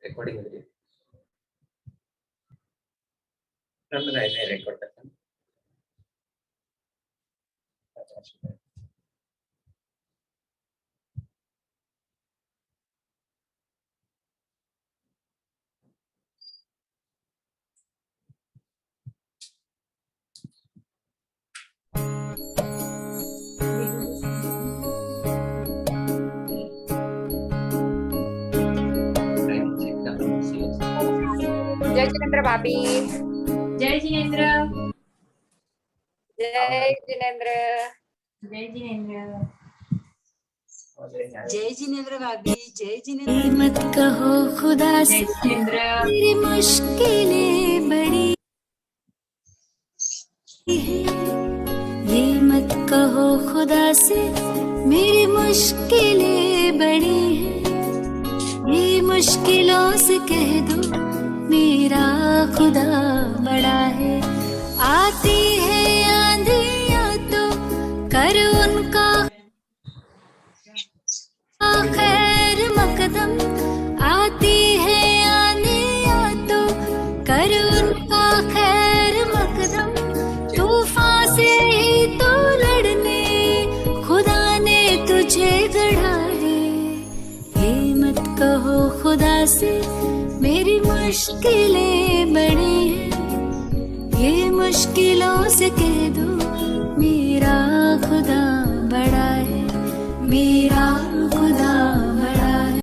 Recording नाही record करता. जय जिनेंद्र भाभी. जय जिनेंद्र. जय जिनेंद्र. जय जिनेंद्र. जय जिनेंद्र भाभी. जय जिनेंद्र. मत कहो खुदा से मेरी मुश्किलें बड़ी है, ये मत कहो खुदा से मेरी मुश्किलें बड़ी है, ये मुश्किलों से कह दो मेरा खुदा बड़ा है. आती है आंधियां तो कर उनका खैर मकदम, आती है आंधियां तो कर उनका खैर मकदम, तूफान से ही तो लड़ने खुदा ने तुझे गढ़ा है. ये मत कहो खुदा से मेरी मुश्किलें बड़ी हैं, ये मुश्किलों से कह दो मेरा खुदा बड़ा है, मेरा खुदा बड़ा है.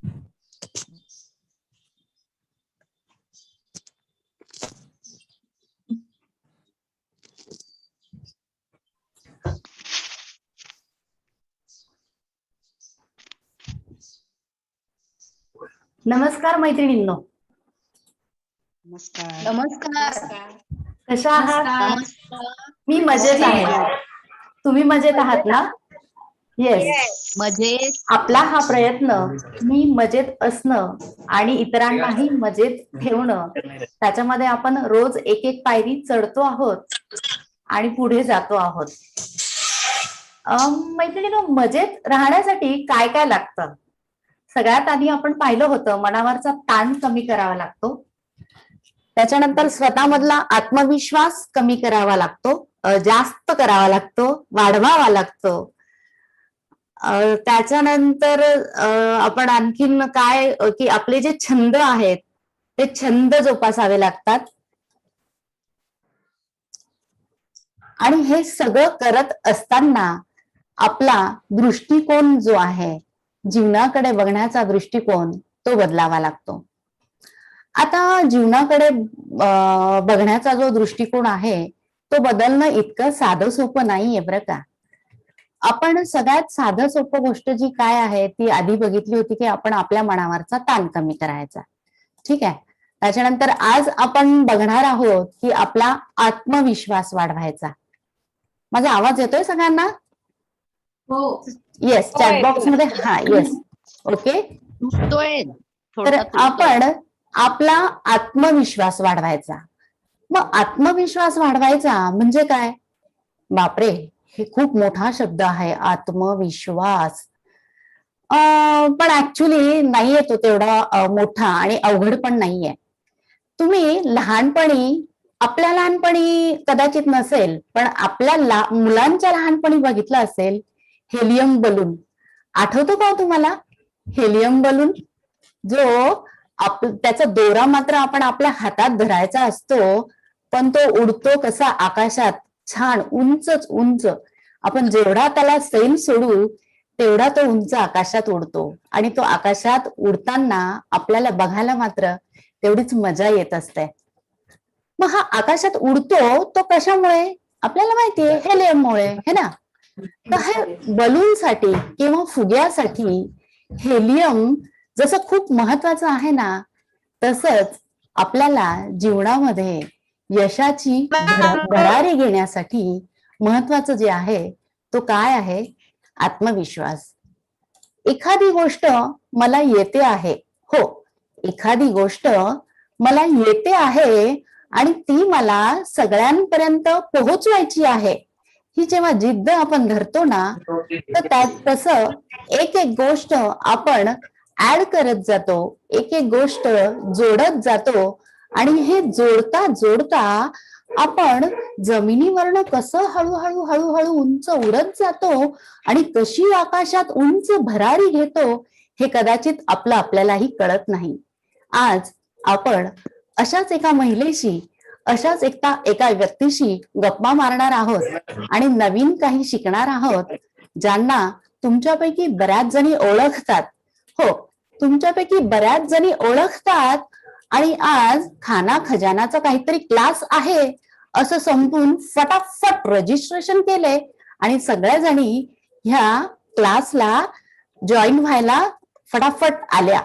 नमस्कार मैत्रिणींनो. नमस्कार. कशा आहात? मी मजेत आहे. तुम्ही मजेत आहात ना? येस, मजेत. आपला हा प्रयत्न मी मजेत असणं आणि इतरांनाही मजेत ठेवणं, त्याच्यामध्ये आपण रोज एक एक पायरी चढतो आहोत आणि पुढे जातो आहोत. मैत्रिणींनो, मजेत राहण्यासाठी काय काय लागतं? सगळ्यात आधी आपण पाहिलं होतं मनावरचा ताण कमी करावा लागतो, त्याच्यानंतर स्वतःमधला आत्मविश्वास कमी करावा लागतो, जास्त करावा लागतो, वाढवावा लागतो. त्याच्यानंतर आपण आणखीन काय की आपले जे छंद आहेत ते छंद जोपासावे लागतात. आणि हे सगळं करत असताना आपला दृष्टिकोन जो आहे, जीवनाकडे बघण्याचा दृष्टिकोन, तो बदलावा लागतो. आता जीवनाकडे बघण्याचा जो दृष्टिकोन आहे तो बदलणं इतकं साधं सोपं नाहीये बरं का. आपण सगळ्यात साधं सोपं गोष्ट जी काय आहे ती आधी बघितली होती की आपण आपल्या मनावरचा ताण कमी करायचा. ठीक आहे. त्याच्यानंतर आज आपण बघणार आहोत की आपला आत्मविश्वास वाढवायचा. माझा आवाज येतोय सगळ्यांना? हो. येस, चॅट बॉक्स मध्ये. हा, येस, ओके. तर आपण आपला आत्मविश्वास वाढवायचा. मग आत्मविश्वास वाढवायचा म्हणजे काय? बापरे, हे खूप मोठा शब्द आहे, आत्मविश्वास. पण ऍक्च्युली नाहीये तो तेवढा मोठा आणि अवघड पण नाहीये. तुम्ही लहानपणी, आपल्या लहानपणी कदाचित नसेल पण आपल्या मुलांच्या लहानपणी बघितलं असेल हेलियम बलून. आठवतो का तुम्हाला हेलियम बलून? जो त्याचा दोरा मात्र आपण आपल्या हातात धरायचा असतो, पण तो उडतो कसा आकाशात, छान उंचच उंच. आपण जेवढा त्याला सैल सोडू तेवढा तो उंच आकाशात उडतो आणि तो आकाशात उडताना आपल्याला बघायला मात्र तेवढीच मजा येत असते. मग हा आकाशात उडतो तो कशामुळे? आपल्याला माहितीये, हेलियममुळे, है ना. तर हे बलूनसाठी किंवा फुग्यासाठी हेलियम जसं खूप महत्वाचं आहे ना, तसंच आपल्याला जीवनामध्ये यशाची भरारी घेण्यासाठी महत्वाचं जे आहे तो काय आहे? आत्मविश्वास. एखादी गोष्ट मला येते आहे, हो, एखादी गोष्ट मला येते आहे आणि ती मला सगळ्यांपर्यंत पोहोचवायची आहे, ही जेव्हा जिद्द आपण धरतो ना, तर त्यात तसं एक एक गोष्ट आपण ऍड करत जातो, एक एक गोष्ट जोडत जातो आणि हे जोडता जोडता आपण जमिनीवरनं कसं हळूहळू हळूहळू उंच उडत जातो आणि कशी आकाशात उंच भरारी घेतो हे कदाचित आपल्यालाही कळत नाही. आज आपण अशाच एका महिलेशी, अशाच एका व्यक्तीशी गप्पा मारणार आहोत आणि नवीन काही शिकणार आहोत, ज्यांना तुमच्यापैकी बऱ्याच जणी ओळखतात. हो, तुमच्यापैकी बऱ्याच जणी ओळखतात आणि आज खाना खजानाचा काहीतरी क्लास आहे असं समजून फटाफट रजिस्ट्रेशन केले आणि सगळ्या जणी ह्या क्लासला जॉईन व्हायला फटाफट आल्या.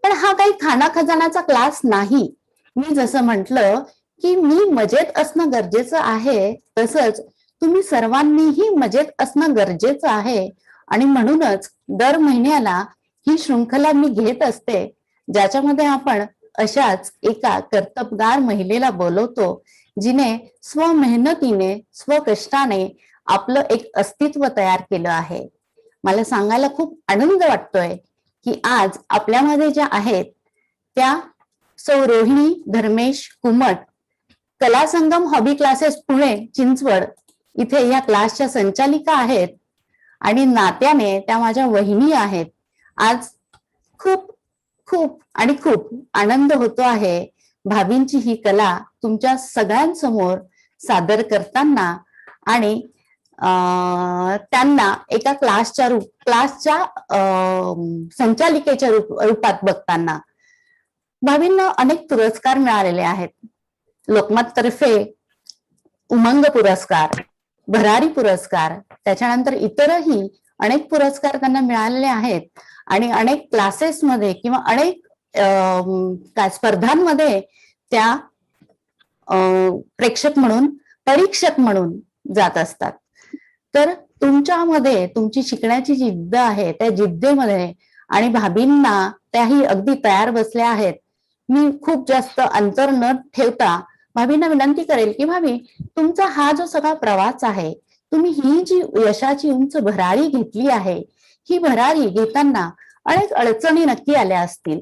पण हा काही खाना खजानाचा क्लास नाही. मी जसं म्हटलं की मी मजेत असणं गरजेचं आहे, तसंच तुम्ही सर्वांनीही मजेत असणं गरजेचं आहे. आणि म्हणूनच दर महिन्याला ही शृंखला मी घेत असते, ज्याच्यामध्ये आपण अशाच एका कर्तबगार महिलेला बोलवतो, जिने स्वमेहनतीने, स्वकष्टाने आपलं एक अस्तित्व तयार केलं आहे. मला सांगायला खूप आनंद वाटतोय की आज आपल्यामध्ये ज्या आहेत त्या सौ रोहिणी धर्मेश कुमट, कला संगम हॉबी क्लासेस पुणे चिंचवड इथे या क्लासच्या संचालिका आहेत आणि नात्याने त्या माझ्या वहिनी आहेत. आज खूप खूप आणि खूप आनंद होतो आहे भाभींची ही कला तुमच्या सगळ्यांसमोर सादर करताना आणि त्यांना एका क्लासच्या संचालिकेच्या रूपात बघताना. भाभींना अनेक पुरस्कार मिळालेले आहेत. लोकमत तर्फे उमंग पुरस्कार, भरारी पुरस्कार, त्याच्यानंतर इतरही अनेक पुरस्कार त्यांना मिळालेले आहेत आणि अनेक क्लासेसमध्ये किंवा अनेक स्पर्धांमध्ये त्या प्रेक्षक म्हणून, परीक्षक म्हणून जात असतात. तर तुमच्यामध्ये तुमची शिकण्याची जिद्द आहे, त्या जिद्दीमध्ये आणि भाभींना त्याही अगदी तयार बसल्या आहेत. मी खूप जास्त अंतर न ठेवता भाभींना विनंती करेल की भाभी, तुमचा हा जो सगळा प्रवास आहे, तुम्ही ही जी यशाची उंच भरारी घेतली आहे, ही भरारी घेताना अनेक अडचणी नक्की आल्या असतील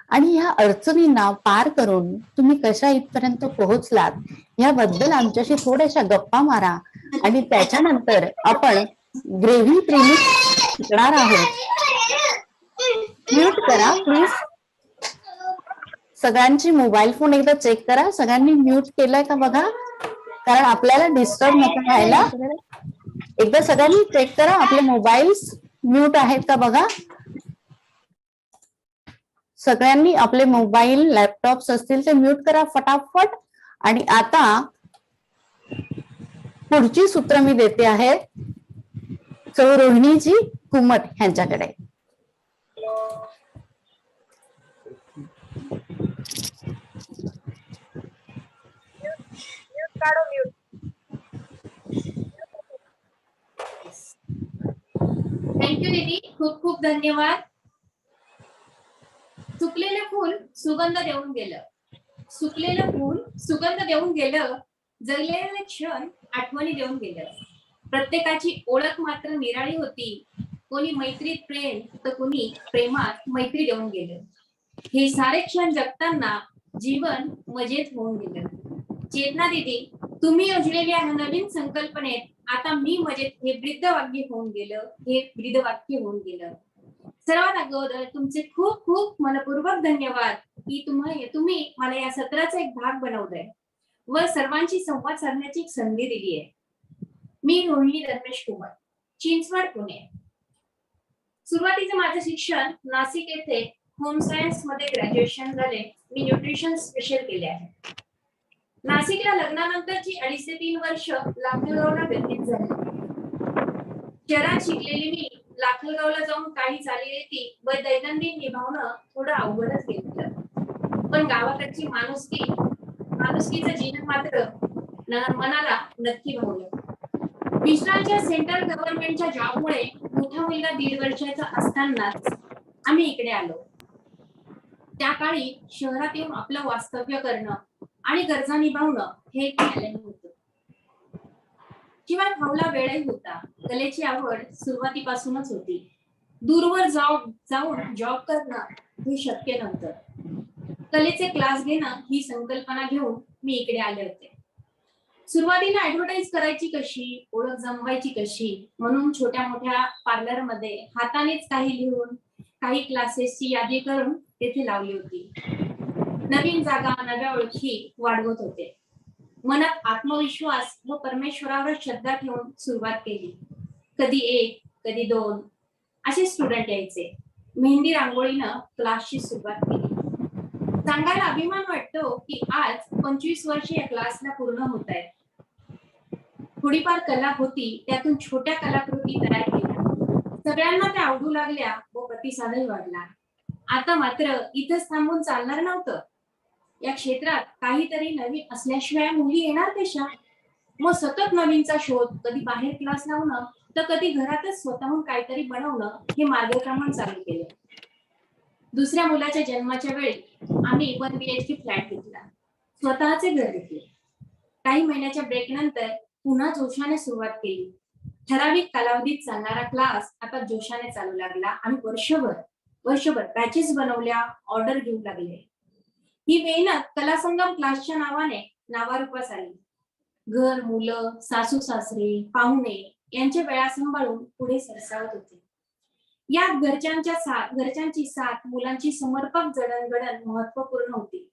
आणि ह्या अडचणींना पार करून तुम्ही कशा इथपर्यंत पोहोचलात याबद्दल आमच्याशी थोड्याशा गप्पा मारा आणि त्याच्यानंतर आपण ग्रेव्ही प्रीमिक्स शिकणार आहोत. म्यूट करा प्लीज. सगळ्यांची मोबाईल फोन एकदा चेक करा, सगळ्यांनी म्यूट केलाय का बघा, कारण आपल्याला डिस्टर्ब नको व्हायला. एकदा सगळ्यांनी चेक करा आपले मोबाईल्स म्यूट आहेत का बघा. सगळ्यांनी आपले मोबाईल, लॅपटॉप्स असतील ते म्यूट करा फटाफट. आणि आता पुढची सूत्र मी देते आहे सौ रोहिणीजी कुमट यांच्याकडे. थँक्यू दीदी, खूप खूप धन्यवाद. सुकलेलं फूल सुगंध देऊन गेलं, सुकलेलं फूल सुगंध देऊन गेलं, जगलेले क्षण आठवणी देऊन गेलं. प्रत्येकाची ओळख मात्र निराळी होती. कोणी मैत्रीत प्रेम तर कोणी प्रेमात मैत्री देऊन गेलं. हे सारे क्षण जगताना जीवन मजेत होऊन गेलं. चेतना दीदी, तुम्ही योजलेल्या नवीन संकल्पनेत आता मी मजेत हे ब्रीदवाक्य होऊन गेलं, हे ब्रीदवाक्य होऊन गेलं. सर्वात अगोदर तुमचे खूप खूप मनपूर्वक धन्यवाद की तुम्ही मला या सत्राचा एक भाग बनवलाय व सर्वांची संवाद साधण्याची एक संधी दिली आहे. मी रोहिणी धर्मेश कुमार, चिंचवड पुणे. सुरुवातीचं माझं शिक्षण नाशिक येथे होम सायन्स मध्ये ग्रॅज्युएशन झाले. मी न्यूट्रिशन स्पेशल केले आहे. नाशिकला लग्नानंतरची 2.5 ते 3 वर्ष लाखलगावला व्यतीत झाली. शहरात शिकलेली मी लाखलगावला जाऊन काही चालीरीती व दैनंदिन निभावणं थोडं अवघडच घेतलं. पण गावाकडची माणुसकीचं जीवन मात्र मनाला नक्की भावलं. मिश्रांच्या सेंट्रल गव्हर्नमेंटच्या जॉबमुळे मोठा मुलगा 1.5 वर्षाचा असतानाच आम्ही इकडे आलो. त्या काळी शहरात येऊन आपलं वास्तव्य करणं आणि गरजा निभावणं हे एक चॅलेंज होतं. शिवाय फावला वेळही होता. कलेची आवड सुरुवातीपासूनच होती. दूरवर जाऊन जॉब करणं हे शक्य नव्हतं. कलेचे क्लास घेणं ही संकल्पना घेऊन मी इकडे आले होते. सुरुवातीला ऍडव्हर्टाईज करायची कशी, ओळख जमवायची कशी म्हणून छोट्या मोठ्या पार्लरमध्ये हातानेच काही लिहून काही क्लासेसची यादी करून तेथे लावली होती. नवीन जागा, नव्या ओळखी वाढवत होते. मनात आत्मविश्वास व परमेश्वरावर श्रद्धा ठेवून सुरुवात केली. कधी 1, कधी 2 असे स्टुडंट यायचे. मेहंदी रांगोळीनं क्लासची सुरुवात केली. सांगायला अभिमान वाटतो की आज 25 वर्ष या क्लासला पूर्ण होत आहेत. थोडीफार कला होती, त्यातून छोट्या कलाकृती तयार केल्या. सगळ्यांना त्या आवडू लागल्या व प्रतिसादही वाढला. आता मात्र इथंच थांबून चालणार नव्हतं. या क्षेत्रात काहीतरी नवीन असल्याशिवाय मुली येणार कशा? मग सतत नवीनचा शोध, कधी बाहेर क्लास लावणं तर कधी घरातच स्वतःहून काहीतरी बनवणं हे मार्गक्रमण चालू केले. दुसऱ्या मुलाच्या जन्माच्या वेळी आम्ही 1 BHK फ्लॅट घेतला. स्वतःचे घर घेतले. काही महिन्याच्या ब्रेक नंतर पुन्हा जोशाने सुरुवात केली. ठराविक कालावधीत चालणारा क्लास आता जोशाने चालू लागला आणि वर्षभर बॅचेस बनवल्या, ऑर्डर घेऊ लागले. ही मेहनत कलासंगम क्लासच्या नावारूपास आली. घर, मुलं, सासू सासरे, पाहुणे यांच्या वेळा सांभाळून पुढे सरसावत होते. यात घरच्यांची साथ, मुलांची समर्पक जडणघडण महत्वपूर्ण होती.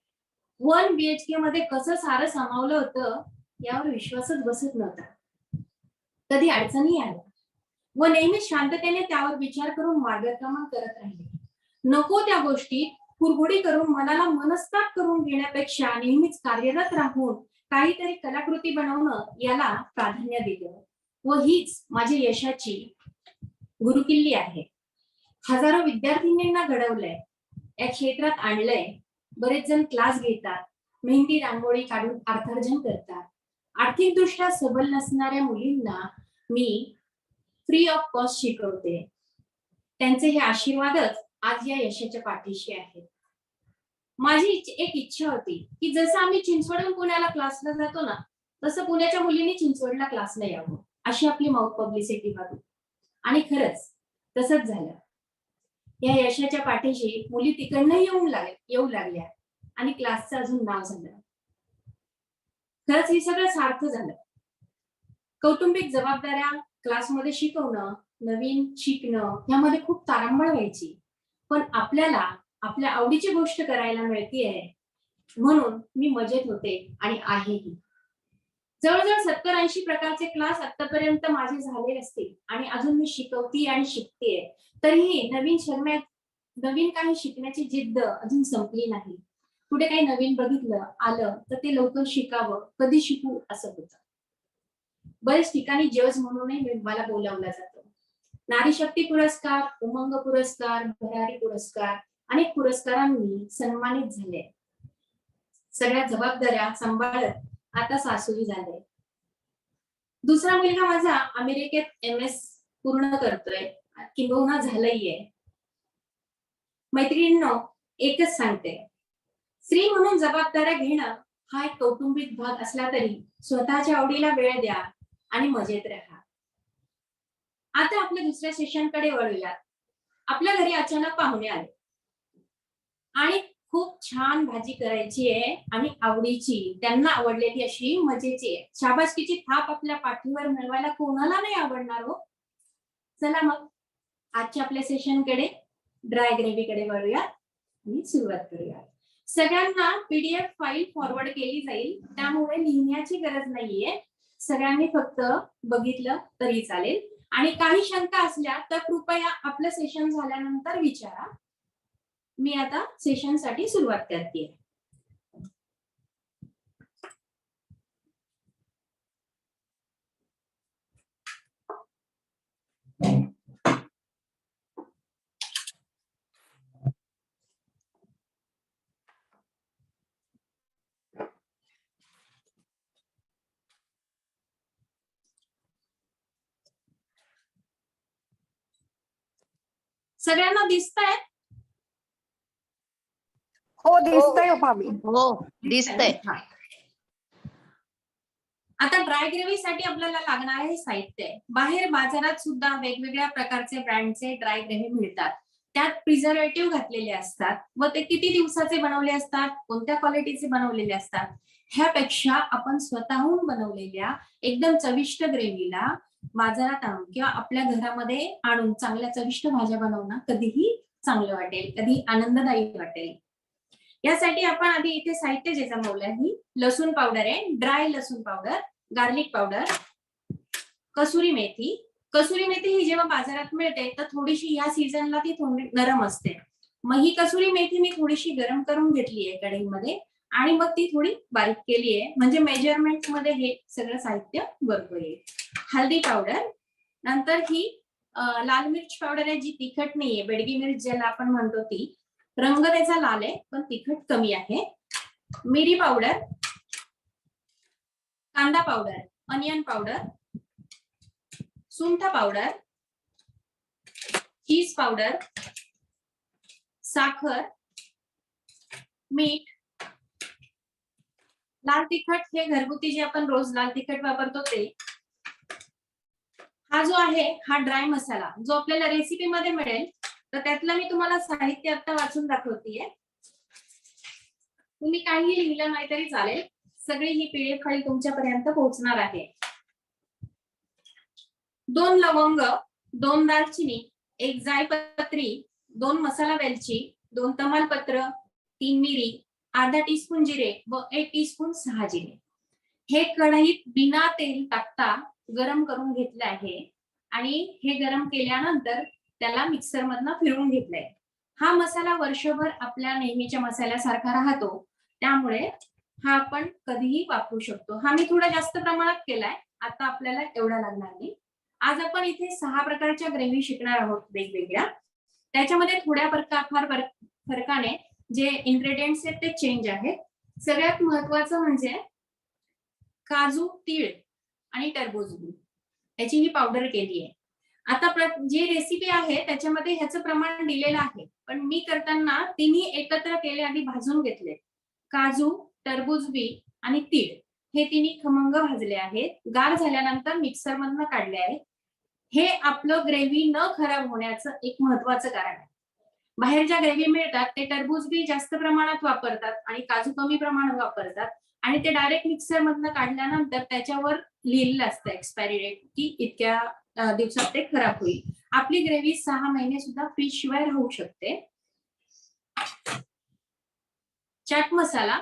1 BHK मध्ये कसं सारं सामावलं होतं यावर विश्वासच बसत नव्हता. कधी अडचणी आल्या व नेहमी शांततेने त्यावर विचार करून मार्गक्रमण करत राहिले. नको त्या गोष्टी कुरघोडी करून मनाला मनस्ताप करून घेण्यापेक्षा नेहमीच कार्यरत राहून काहीतरी कलाकृती बनवणं याला प्राधान्य दिलं व हीच माझी यशाची गुरुकिल्ली आहे. हजारो विद्यार्थिनींना घडवलंय, या क्षेत्रात आणलंय. बरेच जण क्लास घेतात, मेहंदी रांगोळी काढून अर्थार्जन करतात. आर्थिकदृष्ट्या सबल नसणाऱ्या मुलींना मी फ्री ऑफ कॉस्ट शिकवते. त्यांचे हे आशीर्वादच आज या यशाच्या पाठीशी आहेत. माझी एक इच्छा होती की जसं आम्ही चिंचवडून पुण्याला क्लासला जातो ना, तसं पुण्याच्या मुलींनी चिंचवडला क्लासला यावं अशी आपली माउथ पब्लिसिटी व्हावी. आणि खरंच तसंच झालं. या यशाच्या पाठीशी मुली तिकडनं येऊ लागल्या आणि क्लासचं अजून नाव झालं. खरंच हे सगळं सार्थ झालं. कौटुंबिक जबाबदाऱ्या, क्लासमध्ये शिकवणं, नवीन शिकणं यामध्ये खूप तारांबळ व्हायची. पण आपल्याला आपल्या आवडीची गोष्ट करायला मिळतेय म्हणून मी मजेत होते आणि आहेही. जवळजवळ 70-80 प्रकारचे क्लास आतापर्यंत माझे झाले असतील आणि अजून मी शिकवते आणि शिकतेय. तरीही नवीन काही शिकण्याची जिद्द अजून संपली नाही. कुठे काही नवीन बघितलं आलं तर ते लवकर शिकावं, कधी शिकू असं होतं. बरेच ठिकाणी जज म्हणूनही मला बोलावलं जातं. नारी शक्ती पुरस्कार, उमंग पुरस्कार, भरारी पुरस्कार अनेक पुरस्कारांनी सन्मानित झाले. सगळ्या जबाबदाऱ्या सांभाळत आता सासूही झाले. दुसरा मुलगा माझा अमेरिकेत MS पूर्ण करतोय, किंबहुना झालंय. मैत्रिणींनो, एकच सांगते, स्त्री म्हणून जबाबदाऱ्या घेणं हा एक कौटुंबिक भाग असला तरी स्वतःच्या आवडीला वेळ द्या आणि मजेत राहा. आता आपल्या दुसऱ्या सेशनकडे वळूया. आपल्या घरी अचानक पाहुणे आले आणि खूप छान भाजी करायची आहे आणि आवडीची, त्यांना आवडलेली अशी मजेची आहे. शाबासकीची थाप आपल्या पाठीवर मिळवायला कोणाला नाही आवडणार हो. चला मग आजच्या आपल्या सेशनकडे, ड्राय ग्रेव्हीकडे वळूया आणि सुरुवात करूया. सगळ्यांना PDF फाईल फॉरवर्ड केली जाईल, त्यामुळे लिहिण्याची गरज नाहीये. सगळ्यांनी फक्त बघितलं तरी चालेल. आणि काही शंका असल्या तर कृपया आपलं सेशन झाल्यानंतर विचारा. मी आता सेशनसाठी सुरुवात करते. सगळ्यांना दिसतंय? हो दिसतंय भाभी. हो दिसतंय. आता ड्राय ग्रेव्हीसाठी आपल्याला लागणार हे साहित्य आहे. बाहेर बाजारात सुद्धा वेगवेगळ्या प्रकारचे ब्रँडचे ड्राय ग्रेव्ही मिळतात. त्यात प्रिझर्वेटिव्ह घातलेले असतात व ते किती दिवसाचे बनवले असतात, कोणत्या क्वालिटीचे बनवलेले असतात. ह्यापेक्षा आपण स्वतःहून बनवलेल्या एकदम चविष्ट ग्रेव्हीला बाजारात आणून किंवा आपल्या घरामध्ये आणून चांगल्या चविष्ट भाज्या बनवणं कधीही चांगलं वाटेल, कधी आनंददायी वाटेल. यासाठी आपण आधी इथे साहित्य जे जमवलं आहे, लसूण पावडर आहे, ड्राय लसूण powder, garlic powder, kasuri methi. Kasuri methi ही जेव्हा बाजारात मिळते तर थोडीशी या सीझनला ती थोडी नरम असते. मग ही कसुरी मेथी मी थोडीशी गरम करून घेतली आहे कढईमध्ये आणि मग ती थोडी बारीक केली आहे, म्हणजे मेजरमेंट मध्ये हे सगळं साहित्य बरोबर येईल. हळदी पावडर, नंतर ही लाल मिर्च पावडर आहे जी तिखट नाहीये, बेडगी मिर्च ज्याला आपण म्हणतो ती. रंग त्याचा लाल आहे पण तिखट कमी आहे. मिरी पावडर, कांदा पावडर, अनियन पावडर, सुंठ पावडर, चीज पावडर, साखर, मीठ, लाल तिखट हे घरगुती जे आपण रोज लाल तिखट वापरतो ते. हा जो आहे हा ड्राय मसाला जो आपल्याला रेसिपी मध्ये मिळेल, तर त्यातलं मी तुम्हाला साहित्य आता वाचून दाखवतीये. तुम्ही काही लिहिलं नाही तरी चालेल, सगळी ही पीडीएफ फाईल तुमच्यापर्यंत पोहोचणार आहे. 2 लवंग, 2 दालचिनी, 1 जायपत्री, 2 मसाला वेलची, 2 तमालपत्र, 3 मिरी, अर्धा टीस्पून जिरे व 1 टीस्पून 6 जिरे. हे कढईत बिना तेल टाकता गरम करून घेतले आहे आणि हे गरम केल्यानंतर त्याला मिक्सर मधनं फिरवून घेतलंय. हा मसाला वर्षभर आपल्या नेहमीच्या मसाल्यासारखा राहतो, त्यामुळे हा आपण कधीही वापरू शकतो. हा मी थोडा जास्त प्रमाणात केलाय, आता आपल्याला एवढा लागणार नाही. आज आपण इथे 6 प्रकारच्या ग्रेव्ही शिकणार आहोत वेगवेगळ्या. त्याच्यामध्ये थोड्या फरकाने जे इन्ग्रेडियंट्स आहेत ते चेंज आहेत. सगळ्यात महत्वाचं म्हणजे काजू, तीळ आणि टरबूज याची ही पावडर केली आहे. आता जी रेसिपी आहे त्याच्यामध्ये ह्याचं प्रमाण दिलेलं आहे, पण मी करताना तिन्ही एकत्र केले, आधी भाजून घेतले. काजू, टरबूज बी आणि तीळ हे तिन्ही खमंग भाजले आहेत. गार झाल्यानंतर मिक्सर मधनं काढले आहे. हे आपलं ग्रेव्ही न खराब होण्याचं एक महत्वाचं कारण आहे. बाहेर ज्या ग्रेव्ही मिळतात ते टरबूज बी जास्त प्रमाणात वापरतात आणि काजू कमी प्रमाणात वापरतात आणि ते डायरेक्ट मिक्सर मधनं काढल्यानंतर त्याच्यावर लिहिलेलं असतं एक्सपायरी डेट की इतक्या दिवसात ते खराब होईल. आपली ग्रेव्ही 6 महिने सुद्धा फ्रीज शिवाय राहू शकते. Chaat masala,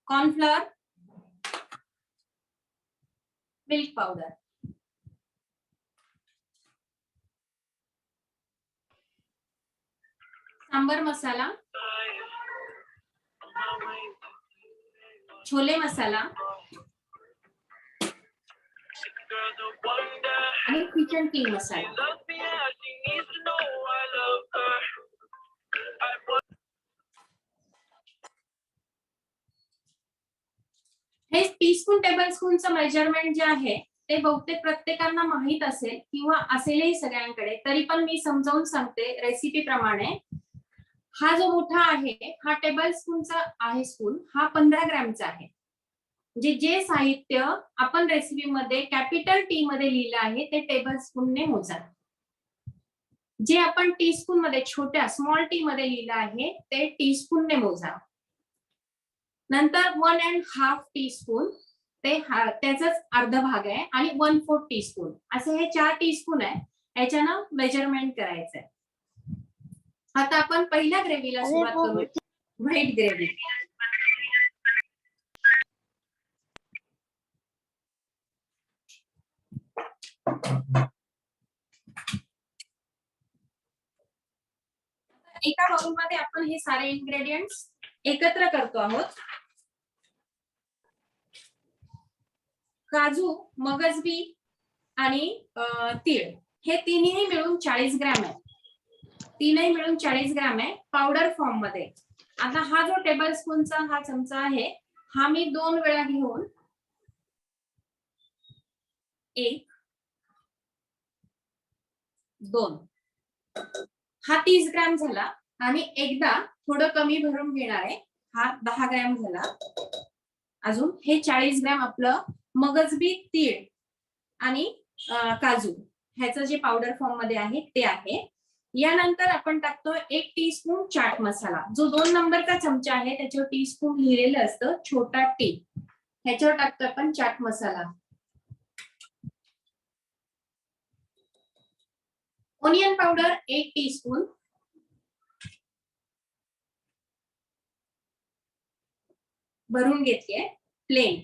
cornflower, milk powder. Sambar मसाला, छोले मसाला आणि किचन किंग मसाला. हे टीस्पून टेबल स्पूनचं मेजरमेंट जे आहे ते बहुतेक प्रत्येकांना माहित असेल किंवा असेलही सगळ्यांकडे, तरी पण मी समजावून सांगते रेसिपी प्रमाणे. हा जो मोठा आहे हा टेबल स्पूनचा आहे, स्पून हा 15 ग्रॅमचा आहे. म्हणजे जे साहित्य आपण रेसिपी मध्ये कॅपिटल टी मध्ये लिहिलं आहे ते टेबल स्पूनने मोजा. जे आपण टीस्पून मध्ये छोट्या स्मॉल टी मध्ये लिहिलं आहे ते टीस्पूनने मोजा. नंतर 1.5 टीस्पून ते त्याचाच अर्धा भाग आहे आणि 1/4 टीस्पून असे हे 4 टीस्पून आहे. याच्यानं मेजरमेंट करायचंय. आता आपण पहिल्या ग्रेव्हीला सुरुवात करू, व्हाईट ग्रेव्ही. एका बाउल मध्ये आपण हे सारे इन्ग्रेडियंट्स एकत्र करतो आहोत. काजू, मगजबी आणि तीळ हे तिन्ही मिळून 40 ग्रॅम आहे. तीनही मिळून 40 ग्रॅम आहे पावडर फॉर्म मध्ये. आता हा जो टेबल स्पूनचा हा चमचा आहे हा मी 2 वेळा घेऊन 1, 2 हा 30 ग्रॅम झाला आणि एकदा थोडं कमी भरून घेणार आहे. हा 10 ग्रॅम झाला. अजून हे 40 ग्रॅम आपलं मगजबी, तीळ आणि काजू ह्याचं जे पावडर फॉर्म मध्ये आहे ते आहे. यानंतर आपण टाकतो 1 टीस्पून चाट मसाला. जो 2 नंबरचा चमचा आहे त्याच्यावर टीस्पून लिहिलेलं असतं, छोटा टी, ह्याच्यावर टाकतो आपण chaat masala. Onion powder 1 teaspoon, भरून घेतलीये प्लेन.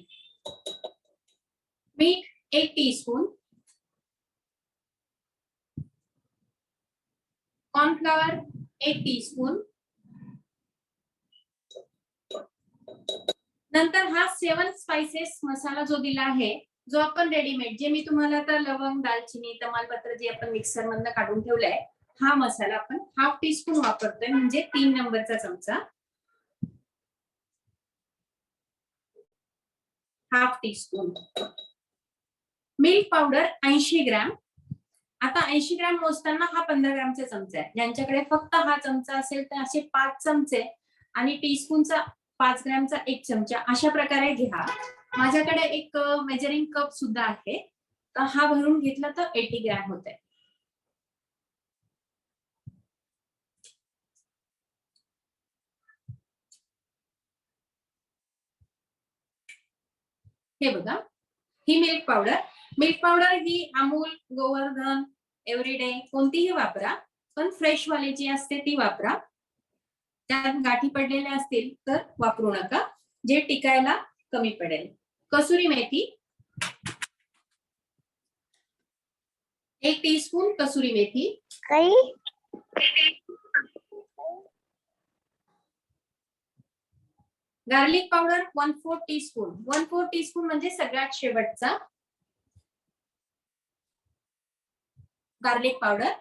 मीठ 1 टीस्पून, कॉर्नफ्लॉवर 1 टीस्पून, नंतर हा 7 स्पाइसेस मसाला जो दिला आहे, जो आपण रेडीमेड, जे मी तुम्हाला आता लवंग, दालचिनी, तमालपत्र जे आपण मिक्सर मधनं काढून ठेवलंय, हा मसाला आपण हाफ टीस्पून वापरतोय, म्हणजे 3 नंबरचा चमचा, half teaspoon. Milk powder 80 gram. आता 80 ग्रॅम मोजताना हा 15 ग्रॅमचा चमचा आहे. ज्यांच्याकडे फक्त हा चमचा असेल तर असे 5 चमचे आणि टीस्पूनचा 5 ग्रॅमचा 1 चमचा अशा प्रकारे घ्या. माझ्याकडे एक मेजरिंग कप सुद्धा आहे, तर हा भरून घेतला तर 80 ग्रॅम होत आहे. हे बघा, ही मिल्क पावडर. मिल्क पावडर ही अमूल, गोवर्धन, एव्हरीडे कोणतीही वापरा, पण फ्रेश वाली जी असते ती वापरा. त्यात गाठी पडलेल्या असतील तर वापरू नका, जे टिकायला कमी पडेल. कसुरी मेथी 1 टीस्पून कसुरी मेथी. Garlic powder 1/4 teaspoon. 1/4 टीस्पून म्हणजे सगळ्यात शेवटचा गार्लिक पावडर.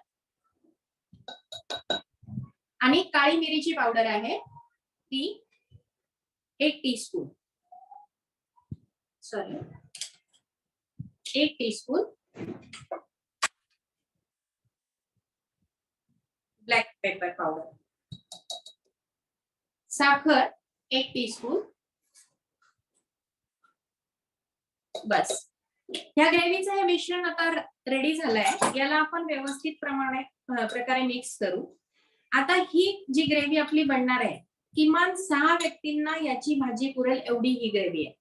आणि काळी मिरीची पावडर आहे ती 1 teaspoon, sorry 1 teaspoon. Black pepper powder. साखर 1 टीस्पून. बस. ह्या ग्रेव्हीचं हे मिश्रण आता रेडी झालंय. याला आपण व्यवस्थित प्रकारे मिक्स करू. आता ही जी ग्रेव्ही आपली बनणार आहे, किमान 6 व्यक्तींना याची भाजी पुरेल एवढी ही ग्रेव्ही आहे.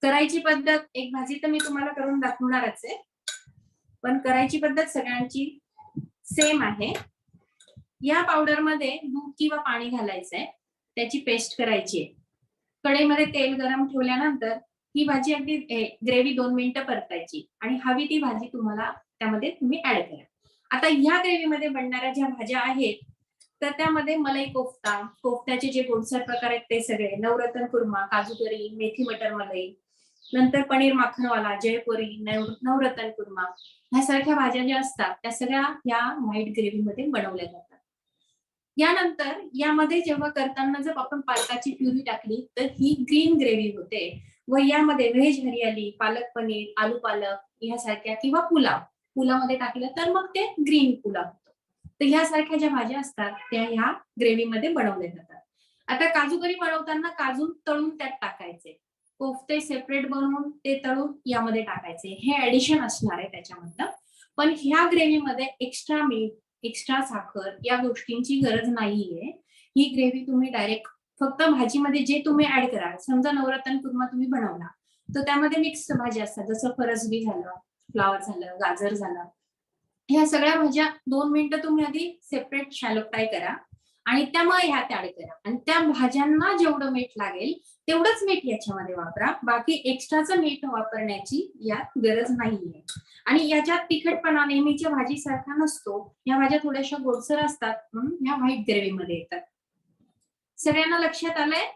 करायची पद्धत, एक भाजी तर मी तुम्हाला करून दाखवणारच आहे, पण करायची पद्धत सगळ्यांची सेम आहे. या पावडर मध्ये दूध किंवा पाणी घालायचंय, त्याची पेस्ट करायची आहे. कढईमध्ये तेल गरम ठेवल्यानंतर ही भाजी अगदी ग्रेव्ही 2 मिनिटं परतायची आणि हवी ती भाजी तुम्हाला त्यामध्ये तुम्ही ऍड करा. आता ह्या ग्रेव्हीमध्ये बनणाऱ्या ज्या भाज्या आहेत तर त्यामध्ये मलाई कोफ्ता, कोफ्त्याचे जे गोडसर प्रकार आहेत ते सगळे, नवरत्न कुर्मा, काजू करी, मेथी मटर मलाई, नंतर पनीर माखनवाला, जयपुरी, नवरत्न कुर्मा, ह्यासारख्या भाज्या ज्या असतात त्या सगळ्या या व्हाईट ग्रेव्हीमध्ये बनवल्या जातात. यानंतर यामध्ये जेव्हा करताना जर आपण पालकाची प्युरी टाकली तर ही ग्रीन ग्रेव्ही होते व यामध्ये व्हेज हरियाली, पालक पनीर, आलू पालक ह्यासारख्या किंवा पुलामध्ये टाकलं तर मग ते ग्रीन पुलाव होतं. तर ह्यासारख्या ज्या भाज्या असतात त्या ह्या ग्रेव्हीमध्ये बनवल्या जातात. आता काजू करी बनवताना काजू तळून त्यात टाकायचे, कोफ्ते सेपरेट बनवून ते तळून यामध्ये टाकायचे, हे ऍडिशन असणार आहे त्याच्यामधलं. पण ह्या ग्रेव्हीमध्ये एक्स्ट्रा मीठ, एक्स्ट्रा साखर या गोष्टींची गरज नाहीये. ही ग्रेव्ही तुम्ही डायरेक्ट फक्त भाजीमध्ये जे तुम्ही ऍड कराल, समजा नवरत्न कुर्मा तुम्ही बनवला तर त्यामध्ये मिक्स भाज्या असतात, जसं फरसबी झालं, फ्लावर झालं, गाजर झालं, ह्या सगळ्या भाज्या 2 मिनिटं तुम्ही आधी सेपरेट शॅलो फ्राय करा आणि त्यामुळे ह्यात ऍड करा आणि त्या भाज्यांना जेवढं मीठ लागेल तेवढंच मीठ याच्यामध्ये वापरा. बाकी एक्स्ट्राचं मीठ वापरण्याची यात गरज नाहीये. आणि याच्यात तिखटपणा नेहमीच्या भाजीसारखा नसतो, या भाज्या थोड्याशा गोडसर असतात म्हणून ह्या व्हाईट ग्रेव्ही मध्ये येतात. सगळ्यांना लक्षात आलंय?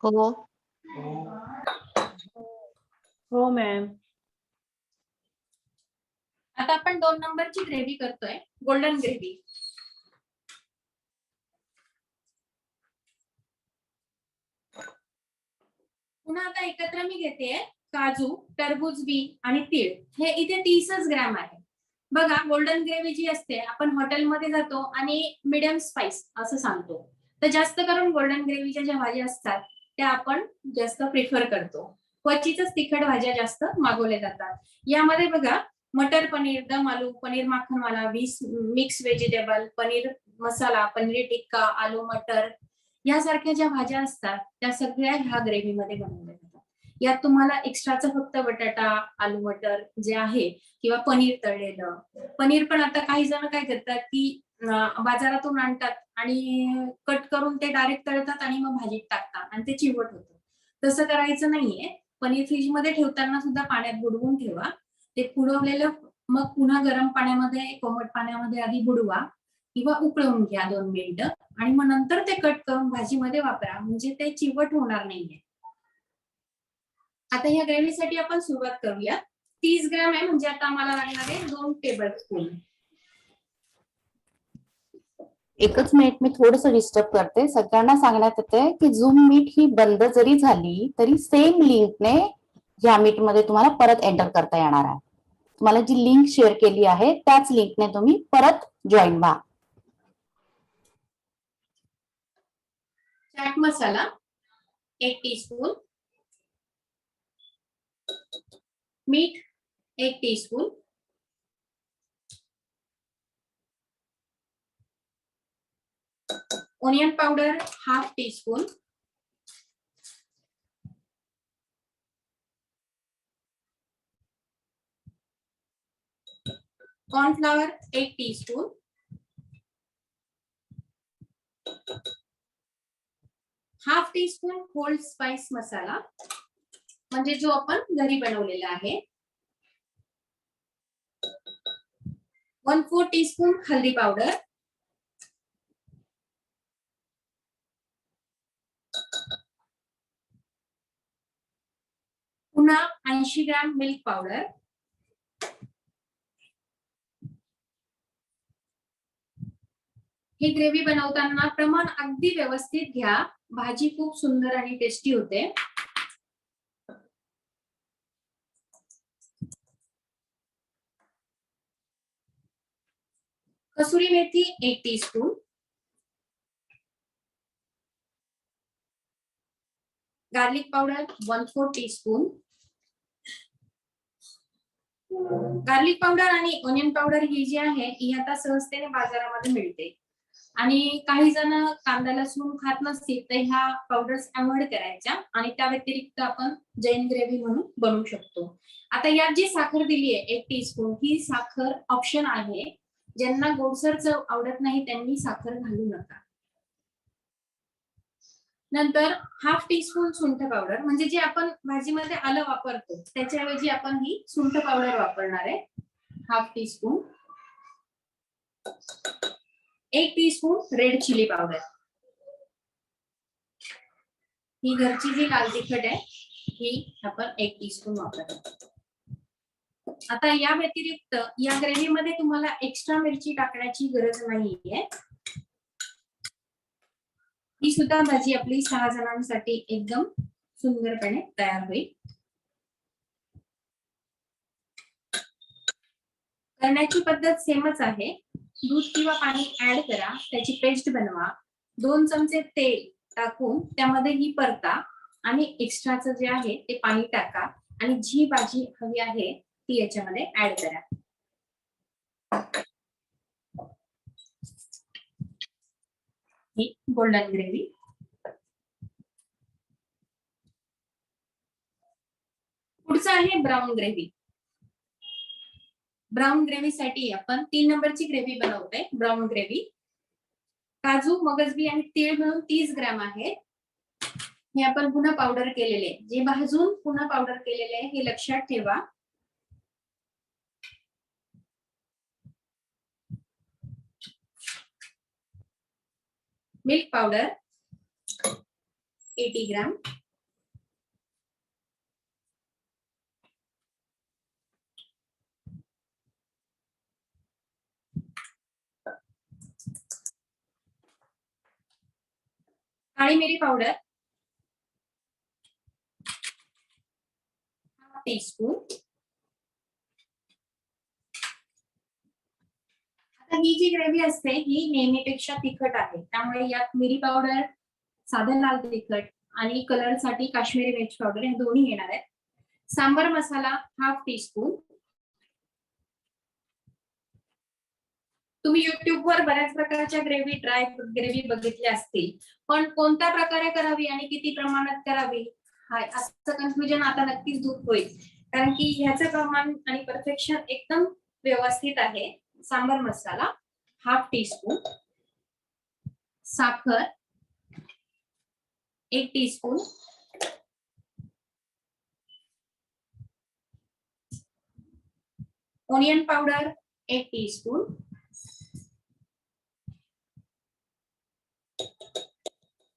हो हो मॅम. आता आपण 2 नंबरची ग्रेव्ही करतोय, गोल्डन ग्रेव्ही. पुन्हा आता एकत्र मी घेते काजू, टरबूज बी आणि तीळ. हे इथे 30 ग्रॅम आहे. बघा, गोल्डन ग्रेव्ही जी असते आपण हॉटेलमध्ये जातो आणि मीडियम स्पाइस असं सांगतो, तर जास्त करून गोल्डन ग्रेव्हीच्या ज्या भाज्या असतात त्या आपण जास्त प्रिफर करतो. क्वचितच तिखट भाज्या जास्त मागवल्या जातात. यामध्ये बघा मटर पनीर, दम आलू, पनीर माखनवाला, मिक्स व्हेजिटेबल, पनीर मसाला, पनीर टिक्का, आलू मटर यासारख्या ज्या भाज्या असतात त्या सगळ्या ह्या ग्रेव्ही मध्ये बनवल्या जातात. यात तुम्हाला एक्स्ट्राचा फक्त बटाटा, आलू मटर जे आहे किंवा पनीर तळलेलं. पनीर पण आता काही जण काय करतात की बाजारातून आणतात आणि कट करून ते डायरेक्ट तळतात आणि मग भाजीत टाकतात आणि ते चिवट होतं. तसं करायचं नाहीये. पनीर फ्रीज मध्ये ठेवताना सुद्धा पाण्यात बुडवून ठेवा. ते बुडवलेलं मग पुन्हा गरम पाण्यामध्ये, कोमट पाण्यामध्ये आधी बुडवा किंवा उकळवून घ्या 2 मिनिटं आणि मग नंतर ते कट करून भाजीमध्ये वापरा, म्हणजे ते चिवट होणार नाहीये. आता ह्या ग्रेव्हीसाठी आपण सुरुवात करूया. 30 ग्रॅम आहे, म्हणजे आता आम्हाला लागणार आहे 2 टेबलस्पून. एकच मिनिट, मी थोडस डिस्टर्ब करते. सगळ्यांना सांगण्यात येते की झूम मीट ही बंद जरी झाली तरी सेम लिंकने या मीट मध्ये तुम्हाला परत एंटर करता येणार आहे. तुम्हाला जी लिंक शेअर केली आहे त्याच लिंकने तुम्ही परत जॉईन व्हा. चाट मसाला 1 टीस्पून, मीठ 1 teaspoon, onion powder half teaspoon, cornflour 1 teaspoon, half teaspoon whole spice masala म्हणजे जो आपण घरी बनवलेला आहे, 1/4 टीस्पून हल्दी पावडर, पुन्हा 80 ग्रॅम मिल्क पावडर, ही ग्रेव्ही बनवताना प्रमाण अगदी व्यवस्थित घ्या. भाजी खूप सुंदर आणि टेस्टी होते. कसुरी मेथी 1 teaspoon, garlic powder 1/4 teaspoon. Garlic powder आणि ओनियन पावडर ही जी आहे ही आता सहजतेने बाजारामध्ये मिळते आणि काही जण कांदा लसूण खात नसतील तर ह्या पावडर्स अवॉइड करायच्या आणि त्या व्यतिरिक्त आपण जैन ग्रेव्ही म्हणून बनवू शकतो. आता यात जी साखर दिली आहे 1 टीस्पून, ही साखर ऑप्शन आहे. ज्यांना गोडसर चव आवडत नाही त्यांनी साखर घालू नका. नंतर हाफ टीस्पून सुंठ पावडर, म्हणजे जे आपण भाजीमध्ये आलं वापरतो त्याच्याऐवजी आपण ही सुंठ पावडर वापरणार आहे. Half teaspoon. 1 teaspoon red chilli powder, ही घरची जी लाल तिखट आहे ही आपण 1 टीस्पून वापरतो. आता या व्यतिरिक्त या ग्रेव्ही मध्ये तुम्हाला एक्स्ट्रा मिरची टाकण्याची गरज नाहीये. ही सुद्धा भाजी आपली 6 जणांसाठी एकदम सुंदरपणे तयार होईल. करण्याची पद्धत सेमच आहे. दूध किंवा पाणी ऍड करा, त्याची पेस्ट बनवा, 2 चमचे तेल टाकून त्यामध्ये ही परता आणि एक्स्ट्राचं जे आहे ते पाणी टाका आणि जी भाजी हवी आहे ती याच्यामध्ये ऍड करा. ही गोल्डन ग्रेव्ही. पुढचं आहे ब्राऊन ग्रेव्ही. ब्राऊन ग्रेव्ही साठी आपण 3 नंबरची ग्रेव्ही बनवतोय. ब्राऊन ग्रेव्ही काजू, मगजबी आणि तीळ मिळून 30 ग्रॅम आहे. हे आपण पुन्हा पावडर केलेले, जे भाजून पुन्हा पावडर केलेले आहे हे लक्षात ठेवा. मिल्क पावडर 80 ग्रॅम, काळी मिरी पावडर हाफ टीस्पून. आता ही जी ग्रेव्ही असते ही नेहमीपेक्षा तिखट आहे, त्यामुळे यात मिरी पावडर, साधं लाल तिखट आणि कलर साठी काश्मीरी मिरची पावडर हे दोन्ही येणार आहेत. सांबर मसाला 1/2 टीस्पून. तुम्ही युट्यूबवर बऱ्याच प्रकारच्या ग्रेव्ही, ड्राय ग्रेव्ही बघितल्या असतील, पण कोणत्या प्रकारे करावी आणि किती प्रमाणात करावी असं कन्फ्युजन आता नक्कीच दूर होईल, कारण की ह्याचं प्रमाण आणि परफेक्शन एकदम व्यवस्थित आहे. सांबर मसाला 1/2 टीस्पून, साखर 1 teaspoon, onion powder 1 teaspoon,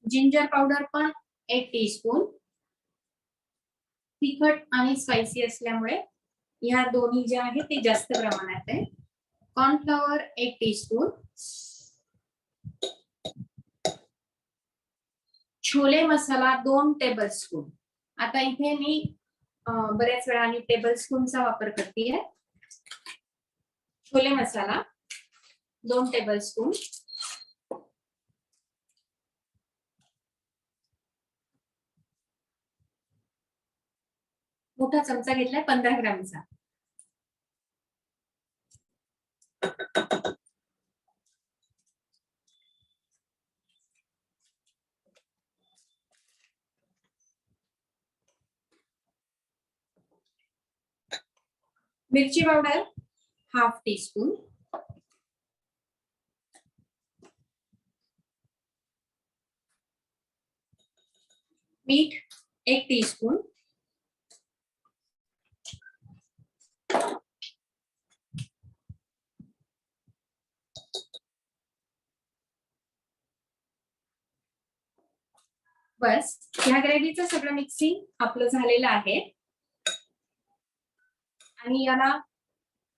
ginger powder पण 1 टीस्पून. तिखट आणि स्पायसी असल्यामुळे या दोन्ही ज्या आहेत ते जास्त प्रमाणात आहे. कॉर्नफ्लॉवर 1 टीस्पून, छोले मसाला 2 टेबलस्पून. आता इथे मी बऱ्याच वेळा टेबलस्पूनचा वापर करते. छोले मसाला 2 टेबलस्पून, मोठा चमचा घेतलाय 15 ग्रामचा. मिरची पावडर 1/2 टीस्पून, मीठ 1 टीस्पून, बस. ह्या ग्रेव्हीचं सगळं मिक्सिंग आपलं झालेलं आहे आणि याला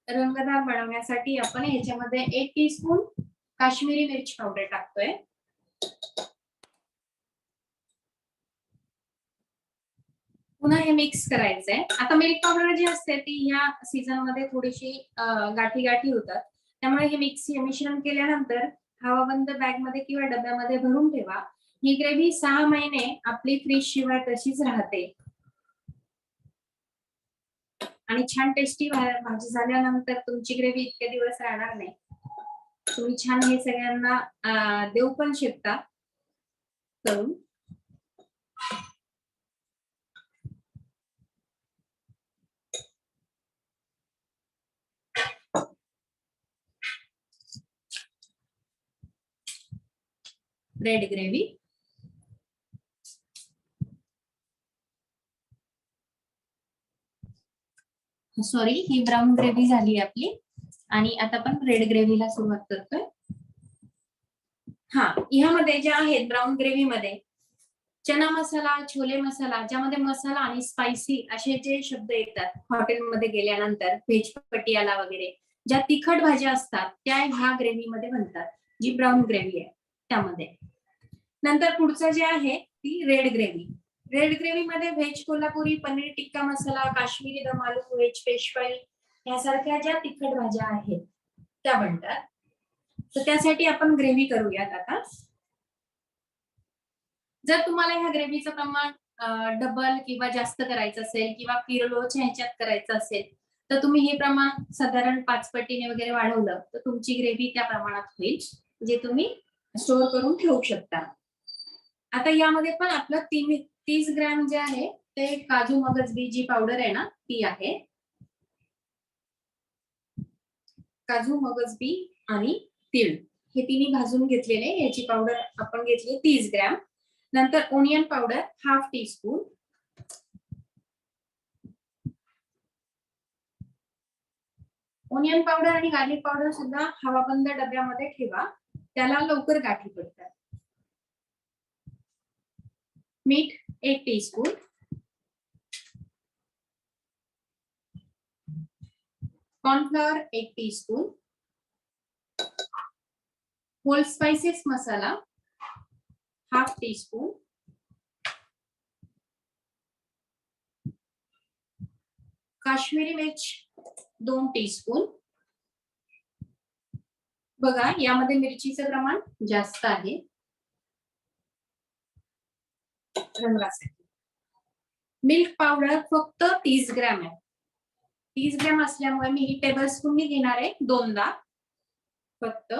रंगदार बनवण्यासाठी आपण ह्याच्यामध्ये 1 टीस्पून काश्मीरी मिरची पावडर टाकतोय. पुन्हा हे मिक्स करायचंय. आता मिल्क पावडर जी असते ती ह्या सीझन मध्ये थोडीशी गाठी गाठी होतात, त्यामुळे हे मिश्रण केल्यानंतर हवाबंद बॅग मध्ये किंवा डब्यामध्ये भरून ठेवा. ही ग्रेव्ही 6 महिने आपली फ्रीज शिवाय तशीच राहते आणि छान टेस्टी भाजी झाल्यानंतर तुमची ग्रेव्ही इतके दिवस राहणार नाही. तुम्ही छान हे सगळ्यांना देऊ पण शकता करून. रेड ग्रेव्ही सॉरी ही ब्राऊन ग्रेव्ही झाली आपली आणि आता आपण रेड ग्रेव्हीला सुरुवात करतोय. ह्यामध्ये जे आहेत ब्राऊन ग्रेव्ही मध्ये चना मसाला, छोले मसाला, ज्यामध्ये मसाला आणि स्पायसी असे जे शब्द येतात हॉटेलमध्ये गेल्यानंतर, व्हेज पटियाला वगैरे ज्या तिखट भाज्या असतात त्या ह्या ग्रेव्ही मध्ये बनतात, जी ब्राऊन ग्रेव्ही आहे त्यामध्ये. नंतर पुढचं जे आहे ती रेड ग्रेव्ही. रेड ग्रेव्ही मध्ये व्हेज कोल्हापुरी, पनीर टिक्का मसाला, काश्मीरी दम आलू, व्हेज पेशवाई यासारख्या ज्या तिखट भाज्या आहेत त्या बनतात. तर त्यासाठी आपण ग्रेव्ही करूयात आता. जर तुम्हाला ह्या ग्रेव्हीचं प्रमाण डबल किंवा जास्त करायचं असेल किंवा किलोच्या ह्याच्यात करायचं असेल तर तुम्ही हे प्रमाण साधारण 5 पटीने वगैरे वाढवलं तर तुमची ग्रेव्ही त्या प्रमाणात होईल, जे तुम्ही स्टोअर करून ठेवू शकता. आता यामध्ये पण आपलं 30 ग्रॅम जे आहे ते काजू मगज बी जी पावडर आहे ना ती आहे. काजू मगज बी आणि तीळ हे तिन्ही भाजून घेतलेले याची पावडर आपण घेतली 30 ग्रॅम. नंतर onion powder 1/2 teaspoon, onion powder आणि गार्लिक पावडर सुद्धा हवाबंद डब्यामध्ये ठेवा, त्याला लवकर गाठी पडतात. मीठ 1 teaspoon, cornflour 1 teaspoon, whole spices masala 1/2 teaspoon, Kashmiri मिर्च 2 टीस्पून, बघा यामध्ये मिरचीचं प्रमाण जास्त आहे रंगासाठी. मिल्क पावडर फक्त 30 ग्रॅम आहे. 30 ग्रॅम असल्यामुळे मी ही टेबल स्पून घेणार आहे 2दा फक्त.